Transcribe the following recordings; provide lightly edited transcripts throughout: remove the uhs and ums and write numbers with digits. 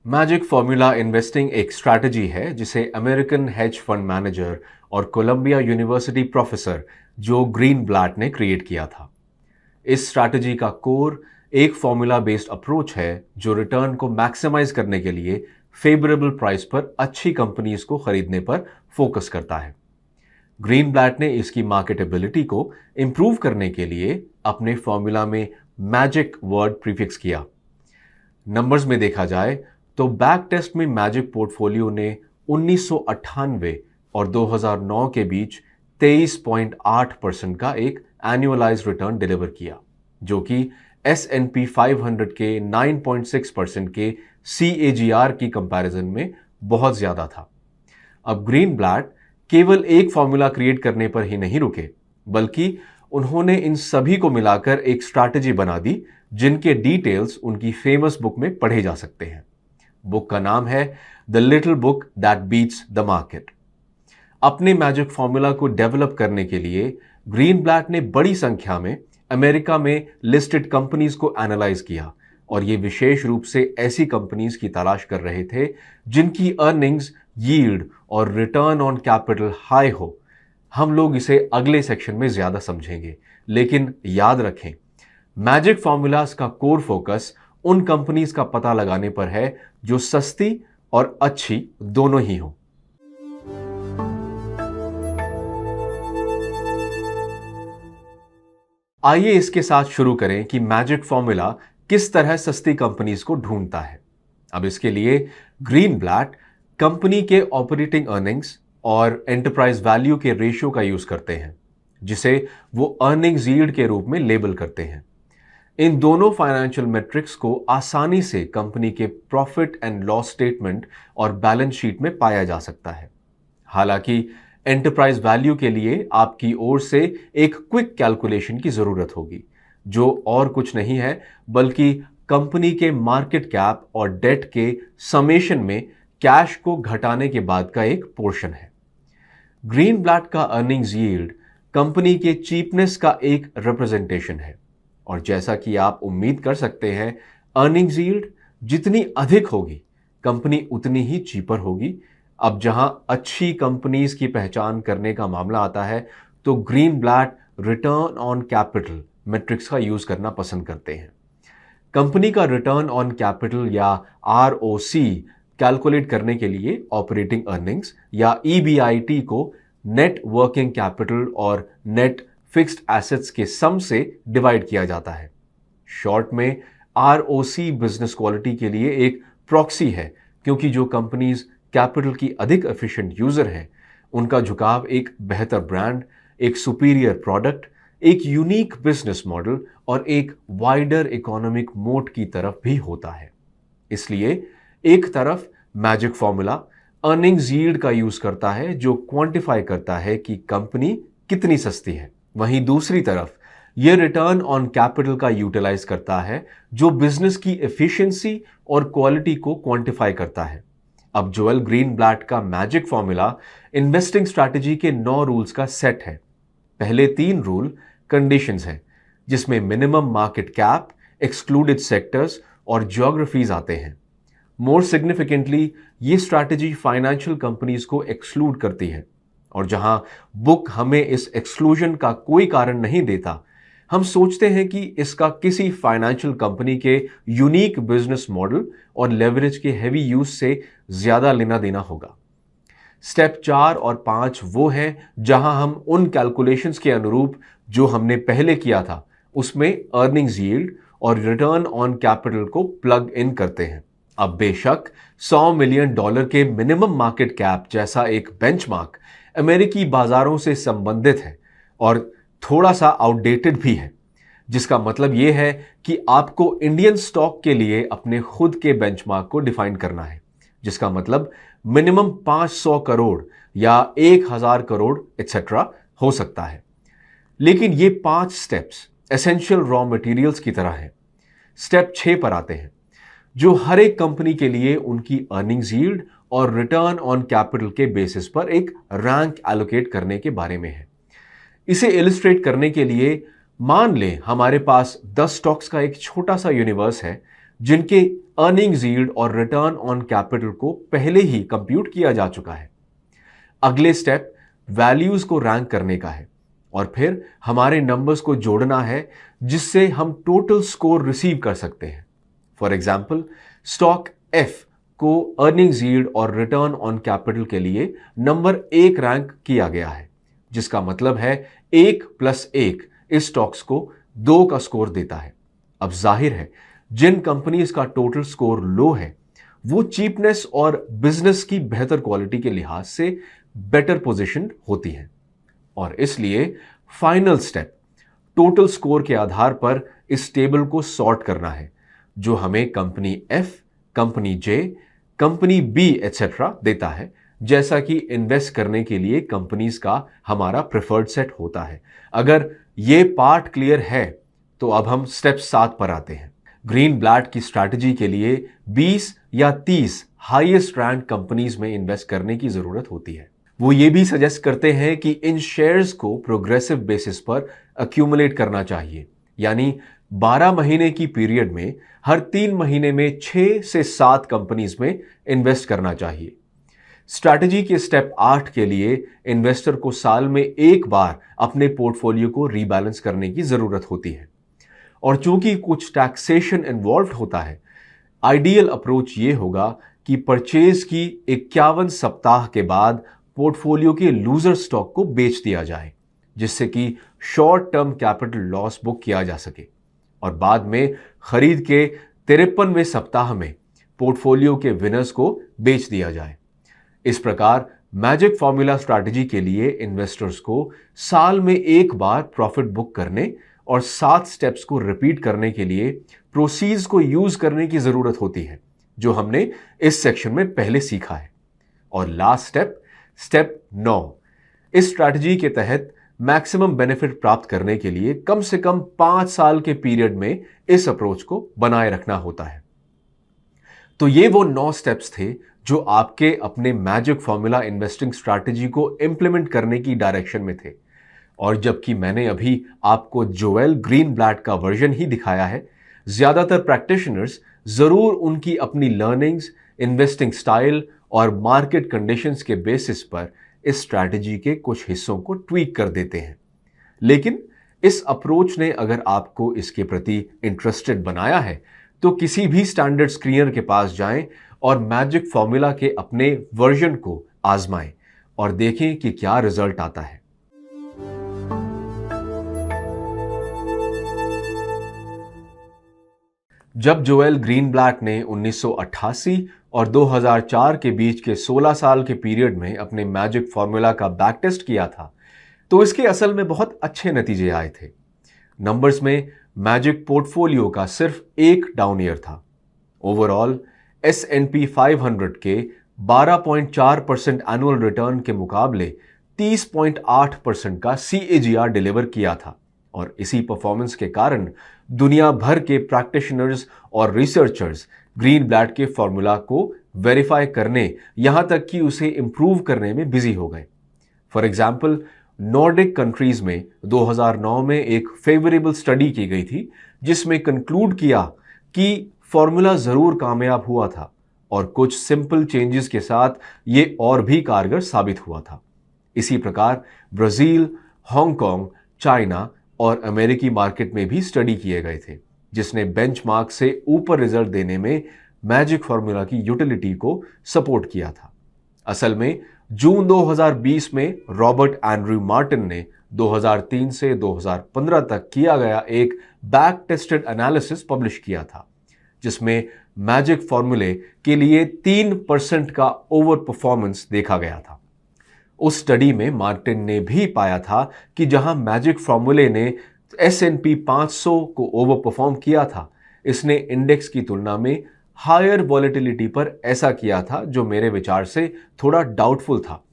Magic formula investing एक strategy है जिसे अमेरिकन हेज फंड मैनेजर और कोलंबिया यूनिवर्सिटी प्रोफेसर जो ग्रीनब्लैट ने क्रिएट किया था। इस स्ट्रैटेजी का कोर एक फॉर्मूला बेस्ड अप्रोच है जो रिटर्न को मैक्सिमाइज करने के लिए फेवरेबल प्राइस पर अच्छी कंपनीज को खरीदने पर फोकस करता है। ग्रीनब्लैट ने इसकी मार्केटेबिलिटी को इंप्रूव करने के लिए अपने फॉर्मूला में मैजिक वर्ड प्रीफिक्स किया। नंबर्स में देखा जाए तो बैक टेस्ट में मैजिक पोर्टफोलियो ने 1998 और 2009 के बीच 23.8% का एक एनुअलाइज्ड रिटर्न डिलीवर किया, जो कि S&P 500 के 9.6% के CAGR की कंपैरिजन में बहुत ज्यादा था। अब ग्रीनब्लैट केवल एक फॉर्मूला क्रिएट करने पर ही नहीं रुके, बल्कि उन्होंने इन सभी को मिलाकर एक स्ट्रैटेजी बना दी जिनके डिटेल्स उनकी फेमस बुक में पढ़े जा सकते हैं। बुक का नाम है the little book that beats the market. अपने मैजिक फॉर्मूला को डेवलप करने के लिए ग्रीनब्लैट ने बड़ी संख्या में अमेरिका में लिस्टेड कंपनीज को एनालाइज किया और ये विशेष रूप से ऐसी कंपनीज की तलाश कर रहे थे जिनकी अर्निंग्स, यील्ड और रिटर्न ऑन कैपिटल हाई हो। हम लोग इसे अगले सेक्शन में ज्यादा समझेंगे, लेकिन याद रखें मैजिक फॉर्मूलाज का कोर फोकस उन कंपनीज का पता लगाने पर है जो सस्ती और अच्छी दोनों ही हो। आइए इसके साथ शुरू करें कि मैजिक फॉर्मूला किस तरह सस्ती कंपनीज को ढूंढता है। अब इसके लिए ग्रीनब्लैट कंपनी के ऑपरेटिंग अर्निंग्स और एंटरप्राइज वैल्यू के रेशियो का यूज करते हैं, जिसे वो अर्निंग्स यील्ड के रूप में लेबल करते हैं। इन दोनों फाइनेंशियल मेट्रिक्स को आसानी से कंपनी के प्रॉफिट एंड लॉस स्टेटमेंट और बैलेंस शीट में पाया जा सकता है। हालांकि एंटरप्राइज वैल्यू के लिए आपकी ओर से एक क्विक कैलकुलेशन की जरूरत होगी, जो और कुछ नहीं है बल्कि कंपनी के मार्केट कैप और डेट के समेशन में कैश को घटाने के बाद का एक पोर्शन है। ग्रीनब्लैट का अर्निंग्स यील्ड कंपनी के चीपनेस का एक रिप्रेजेंटेशन है, और जैसा कि आप उम्मीद कर सकते हैं, अर्निंग्स यील्ड जितनी अधिक होगी कंपनी उतनी ही चीपर होगी। अब जहां अच्छी कंपनीज की पहचान करने का मामला आता है तो Greenblatt return on capital matrix का यूज करना पसंद करते हैं। कंपनी का रिटर्न ऑन कैपिटल या ROC कैलकुलेट करने के लिए ऑपरेटिंग अर्निंग्स या EBIT को नेट वर्किंग कैपिटल और नेट फिक्स्ड एसेट्स के सम से डिवाइड किया जाता है। शॉर्ट में ROC बिजनेस क्वालिटी के लिए एक प्रॉक्सी है, क्योंकि जो कंपनीज कैपिटल की अधिक एफिशिएंट यूजर हैं, उनका झुकाव एक बेहतर ब्रांड, एक सुपीरियर प्रोडक्ट, एक यूनिक बिजनेस मॉडल और एक वाइडर इकोनॉमिक मोट की तरफ भी होता है। इसलिए एक तरफ मैजिक फॉर्मूला अर्निंग्स यील्ड का यूज करता है जो क्वांटिफाई करता है कि कंपनी कितनी सस्ती है, वहीं दूसरी तरफ यह रिटर्न ऑन कैपिटल का यूटिलाइज करता है जो बिजनेस की एफिशिएंसी और क्वालिटी को क्वांटिफाई करता है। अब जोएल ग्रीनब्लैट का मैजिक फॉर्मूला इन्वेस्टिंग स्ट्रैटेजी के 9 रूल्स का सेट है। पहले 3 रूल कंडीशंस हैं, जिसमें minimum market cap, excluded sectors और ज्योग्राफीज आते हैं। मोर सिग्निफिकेंटली ये स्ट्रैटेजी फाइनेंशियल कंपनीज को एक्सक्लूड करती है, और जहां बुक हमें इस एक्सक्लूजन का कोई कारण नहीं देता, हम सोचते हैं कि इसका किसी फाइनेंशियल कंपनी के यूनिक बिजनेस मॉडल और लेवरेज के हेवी यूज से ज्यादा लेना देना होगा। स्टेप 4 और 5 वो हैं जहां हम उन कैलकुलेशंस के अनुरूप जो हमने पहले किया था उसमें अर्निंग्स यील्ड और रिटर्न ऑन कैपिटल को प्लग इन करते हैं। अब बेशक $100 मिलियन के मिनिमम मार्केट कैप जैसा एक बेंचमार्क अमेरिकी बाजारों से संबंधित है और थोड़ा सा आउटडेटेड भी है, जिसका मतलब यह है कि आपको इंडियन स्टॉक के लिए अपने खुद के बेंचमार्क को डिफाइन करना है, जिसका मतलब मिनिमम 500 करोड़ या 1000 करोड़ एक्सेट्रा हो सकता है। लेकिन ये 5 स्टेप्स एसेंशियल रॉ मटेरियल्स की तरह हैं। स्टेप 6 पर आते हैं, जो हर एक कंपनी के लिए उनकी अर्निंग्स यील्ड और रिटर्न ऑन कैपिटल के बेसिस पर एक रैंक एलोकेट करने के बारे में है। इसे इलिस्ट्रेट करने के लिए मान लें हमारे पास 10 स्टॉक्स का एक छोटा सा यूनिवर्स है जिनके अर्निंग्स यील्ड और रिटर्न ऑन कैपिटल को पहले ही कंप्यूट किया जा चुका है। अगले स्टेप वैल्यूज को रैंक करने का है और फिर हमारे नंबर्स को जोड़ना है जिससे हम टोटल स्कोर रिसीव कर सकते हैं। फॉर एग्जाम्पल, स्टॉक एफ को अर्निंग्स यील्ड और रिटर्न ऑन कैपिटल के लिए नंबर 1 रैंक किया गया है, जिसका मतलब है 1 + 1 इस स्टॉक्स को 2 का स्कोर देता है। अब जाहिर है जिन कंपनीज का टोटल स्कोर लो है वो चीपनेस और बिजनेस की बेहतर क्वालिटी के लिहाज से बेटर पोजीशन होती है और इसलिए फाइनल स्टेप टोटल स्कोर के आधार पर इस टेबल को सॉर्ट करना है जो हमें कंपनी एफ, कंपनी जे, कंपनी बी एटसेट्रा देता है, जैसा कि इन्वेस्ट करने के लिए कंपनीज का हमारा प्रेफर्ड सेट होता है। अगर ये पार्ट क्लियर है तो अब हम स्टेप 7 पर आते हैं। ग्रीन ब्लैट की स्ट्रैटेजी के लिए 20 या 30 हाईएस्ट रैंक कंपनीज में इन्वेस्ट करने की जरूरत होती है। वो ये भी सजेस्ट करते हैं कि इन शेयर्स को प्रोग्रेसिव बेसिस पर अक्यूमुलेट करना चाहिए, यानी 12 महीने की पीरियड में हर 3 महीने में 6 से 7 कंपनीज में इन्वेस्ट करना चाहिए। स्ट्रैटेजी के स्टेप 8 के लिए इन्वेस्टर को साल में एक बार अपने पोर्टफोलियो को रीबैलेंस करने की जरूरत होती है और चूंकि कुछ टैक्सेशन इन्वॉल्व होता है, आइडियल अप्रोच ये होगा कि परचेज की 51 सप्ताह के बाद पोर्टफोलियो के लूजर स्टॉक को बेच दिया जाए, जिससे कि short term capital loss book किया जा सके और बाद में खरीद के 53वें सप्ताह में पोर्टफोलियो के विनर्स को बेच दिया जाए। इस प्रकार मैजिक फॉर्मूला स्ट्रैटेजी के लिए इन्वेस्टर्स को साल में एक बार प्रॉफिट बुक करने और 7 स्टेप्स को रिपीट करने के लिए प्रोसीड्स को यूज करने की जरूरत होती है, जो हमने इस सेक्शन में पहले सीखा है। और लास्ट स्टेप 9, इस स्ट्रैटेजी के तहत मैक्सिमम बेनिफिट प्राप्त करने के लिए कम से कम 5 साल के पीरियड में इस अप्रोच को बनाए रखना होता है। तो ये वो 9 स्टेप्स थे जो आपके अपने मैजिक फॉर्मूला इन्वेस्टिंग स्ट्रैटेजी को इंप्लीमेंट करने की डायरेक्शन में थे। और जबकि मैंने अभी आपको जोएल ग्रीनब्लैट का वर्जन ही दिखाया है, ज्यादातर प्रैक्टिशनर्स जरूर उनकी अपनी लर्निंग्स, इन्वेस्टिंग स्टाइल और मार्केट कंडीशंस के बेसिस पर इस स्ट्रैटेजी के कुछ हिस्सों को ट्वीक कर देते हैं। लेकिन इस अप्रोच ने अगर आपको इसके प्रति इंटरेस्टेड बनाया है तो किसी भी स्टैंडर्ड स्क्रीनर के पास जाएं और मैजिक फॉर्मूला के अपने वर्जन को आजमाएं और देखें कि क्या रिजल्ट आता है। जब जोएल ग्रीनब्लैट ने 1988 और 2004 के बीच के 16 साल के पीरियड में अपने मैजिक फॉर्मूला का बैक टेस्ट किया था तो इसके असल में बहुत अच्छे नतीजे आए थे। नंबर्स में मैजिक पोर्टफोलियो का सिर्फ एक डाउन ईयर था। ओवरऑल S&P 500 के 12.4% एनुअल रिटर्न के मुकाबले 30.8% का CAGR डिलीवर किया था और इसी परफॉर्मेंस के कारण दुनिया भर के प्रैक्टिशनर्स और रिसर्चर्स ग्रीनब्लैट के फॉर्मूला को वेरीफाई करने यहां तक कि उसे इंप्रूव करने में बिजी हो गए। फॉर एग्जाम्पल, नॉर्डिक कंट्रीज में 2009 में एक फेवरेबल स्टडी की गई थी जिसमें कंक्लूड किया कि फॉर्मूला जरूर कामयाब हुआ था और कुछ सिंपल चेंजेस के साथ ये और भी कारगर साबित हुआ था। इसी प्रकार ब्राजील, हांगकांग, चाइना और अमेरिकी मार्केट में भी स्टडी किए गए थे जिसने बेंचमार्क से ऊपर रिजल्ट देने में मैजिक फॉर्मूला की यूटिलिटी को सपोर्ट किया था। असल में जून 2020 में रॉबर्ट एंड्रयू मार्टिन ने 2003 से 2015 तक किया गया एक बैक टेस्टेड एनालिसिस पब्लिश किया था जिसमें मैजिक फॉर्मूले के लिए 3% का ओवर परफॉर्मेंस देखा गया था। उस स्टडी में मार्टिन ने भी पाया था कि जहां मैजिक फॉर्मूले ने S&P 500 को ओवर परफॉर्म किया था, इसने इंडेक्स की तुलना में हायर वॉलेटिलिटी पर ऐसा किया था जो मेरे विचार से थोड़ा डाउटफुल था।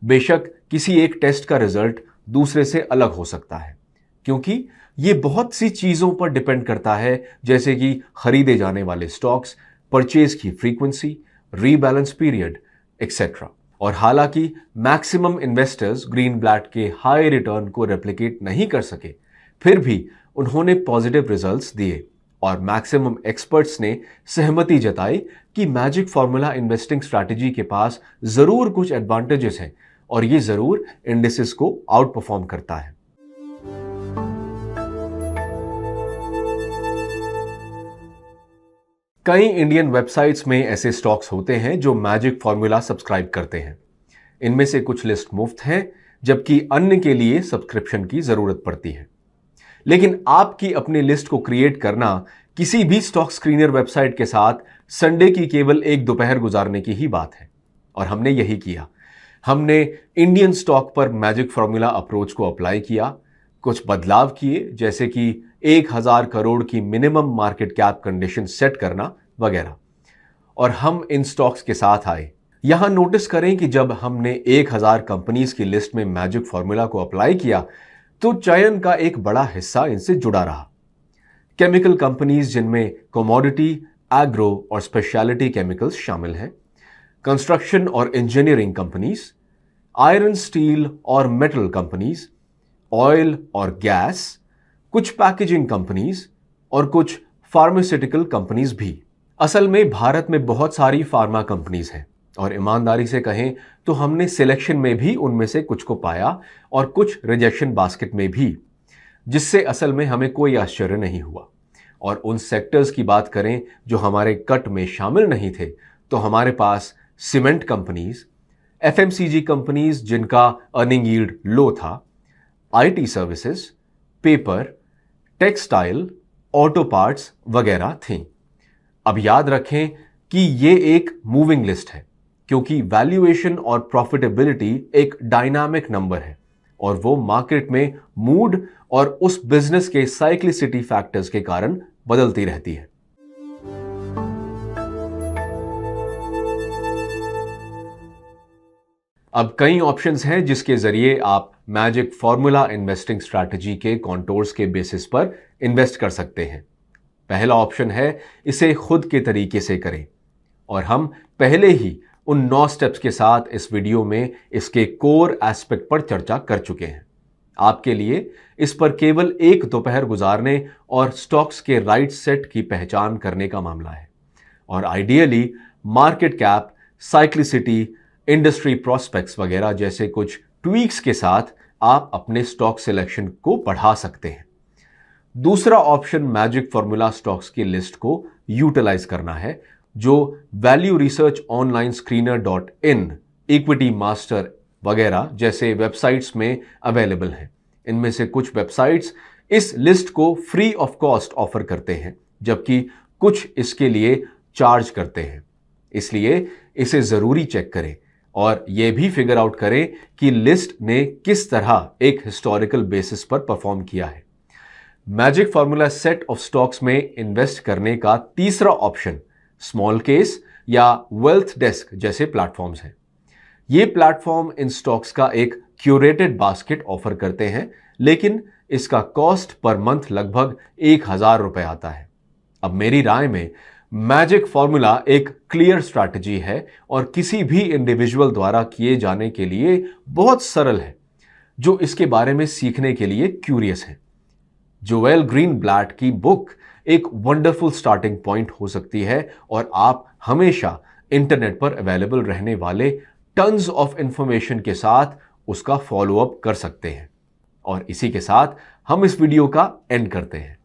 बेशक किसी एक टेस्ट का रिजल्ट दूसरे से अलग हो सकता है क्योंकि ये बहुत सी चीजों पर डिपेंड करता है, जैसे कि खरीदे जाने वाले स्टॉक्स, परचेज की फ्रीक्वेंसी, रीबैलेंस पीरियड एक्सेट्रा। और हालांकि मैक्सिमम इन्वेस्टर्स ग्रीनब्लैट के हाई रिटर्न को रेप्लिकेट नहीं कर सके, फिर भी उन्होंने पॉजिटिव रिजल्ट्स दिए और मैक्सिमम एक्सपर्ट्स ने सहमति जताई कि मैजिक फॉर्मूला इन्वेस्टिंग स्ट्रैटेजी के पास जरूर कुछ एडवांटेजेस हैं और ये जरूर इंडिसेस को आउट परफॉर्म करता है। कई इंडियन वेबसाइट्स में ऐसे स्टॉक्स होते हैं जो मैजिक फॉर्मूला सब्सक्राइब करते हैं। इनमें से कुछ लिस्ट मुफ्त है जबकि अन्य के लिए सब्सक्रिप्शन की जरूरत पड़ती है। लेकिन आपकी अपनी लिस्ट को क्रिएट करना किसी भी स्टॉक स्क्रीनर वेबसाइट के साथ संडे की केवल एक दोपहर गुजारने की ही बात है और हमने यही किया। हमने इंडियन स्टॉक पर मैजिक फॉर्मूला अप्रोच को अप्लाई किया, कुछ बदलाव किए जैसे कि 1000 करोड़ की minimum market cap condition set करना वगैरह, और हम इन स्टॉक्स के साथ आए। यहां नोटिस करें कि जब हमने 1000 कंपनीज की लिस्ट में मैजिक फॉर्मूला को अप्लाई किया तो चयन का एक बड़ा हिस्सा इनसे जुड़ा रहा। केमिकल कंपनीज जिनमें कमोडिटी, एग्रो और स्पेशलिटी केमिकल्स शामिल हैं, कंस्ट्रक्शन और इंजीनियरिंग कंपनीज, आयरन, स्टील और मेटल कंपनीज, ऑयल और गैस, कुछ पैकेजिंग कंपनीज और कुछ फार्मास्यूटिकल कंपनीज भी। असल में भारत में बहुत सारी फार्मा कंपनीज हैं और ईमानदारी से कहें तो हमने सिलेक्शन में भी उनमें से कुछ को पाया और कुछ रिजेक्शन बास्केट में भी, जिससे असल में हमें कोई आश्चर्य नहीं हुआ। और उन सेक्टर्स की बात करें जो हमारे कट में शामिल नहीं थे तो हमारे पास सीमेंट कंपनीज, एफएमसीजी कंपनीज जिनका अर्निंग यील्ड लो था, IT services, paper, textile, auto parts वगैरह थीं। अब याद रखें कि ये एक मूविंग लिस्ट है क्योंकि वैल्यूएशन और प्रॉफिटेबिलिटी एक डायनामिक नंबर है और वो मार्केट में मूड और उस बिजनेस के साइक्लिसिटी फैक्टर्स के कारण बदलती रहती है। अब कई ऑप्शंस हैं जिसके जरिए आप मैजिक फॉर्मूला इन्वेस्टिंग स्ट्रैटेजी के कॉन्टोर्स के बेसिस पर इन्वेस्ट कर सकते हैं। पहला ऑप्शन है इसे खुद के तरीके से करें और हम पहले ही उन 9 स्टेप्स के साथ इस वीडियो में इसके कोर एस्पेक्ट पर चर्चा कर चुके हैं। आपके लिए इस पर केवल एक दोपहर गुजारने और स्टॉक्स के राइट सेट की पहचान करने का मामला है और ideally market cap, cyclicity, industry prospects वगैरह जैसे कुछ ट्वीक्स के साथ आप अपने स्टॉक सिलेक्शन को बढ़ा सकते हैं। दूसरा ऑप्शन मैजिक फॉर्मूला स्टॉक्स की लिस्ट को यूटिलाइज करना है जो value research online screener.in, equity master वगैरह जैसे वेबसाइट्स में अवेलेबल हैं। इनमें से कुछ वेबसाइट्स इस लिस्ट को फ्री ऑफ कॉस्ट ऑफर करते हैं जबकि कुछ इसके लिए चार्ज करते हैं, इसलिए इसे जरूरी चेक करें और यह भी फिगर आउट करें कि लिस्ट ने किस तरह एक हिस्टोरिकल बेसिस पर परफॉर्म किया है। Magic formula set of stocks में इन्वेस्ट करने का तीसरा ऑप्शन स्मॉल केस या वेल्थ डेस्क जैसे प्लेटफॉर्म्स हैं। ये प्लेटफॉर्म इन स्टॉक्स का एक क्यूरेटेड बास्केट ऑफर करते हैं लेकिन इसका कॉस्ट पर मंथ लगभग 1000 रुपए आता है। अब मेरी राय में मैजिक फॉर्मूला एक क्लियर स्ट्रैटेजी है और किसी भी इंडिविजुअल द्वारा किए जाने के लिए बहुत सरल है जो इसके बारे में सीखने के लिए क्यूरियस है। जोएल ग्रीनब्लैट की बुक एक वंडरफुल स्टार्टिंग पॉइंट हो सकती है और आप हमेशा इंटरनेट पर अवेलेबल रहने वाले टन्स ऑफ इंफॉर्मेशन के साथ उसका फॉलो अप कर सकते हैं। और इसी के साथ हम इस वीडियो का एंड करते हैं।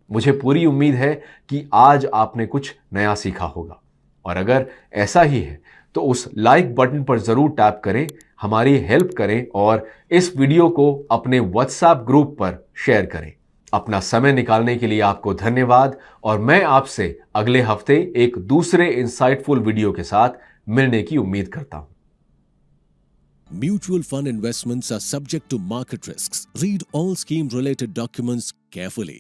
मुझे पूरी उम्मीद है कि आज आपने कुछ नया सीखा होगा और अगर ऐसा ही है तो उस लाइक बटन पर जरूर टैप करें, हमारी हेल्प करें और इस वीडियो को अपने व्हाट्सएप ग्रुप पर शेयर करें। अपना समय निकालने के लिए आपको धन्यवाद और मैं आपसे अगले हफ्ते एक दूसरे इंसाइटफुल वीडियो के साथ मिलने की उम्मीद करता हूं। Mutual fund investments are subject to market risks. Read all scheme related documents carefully.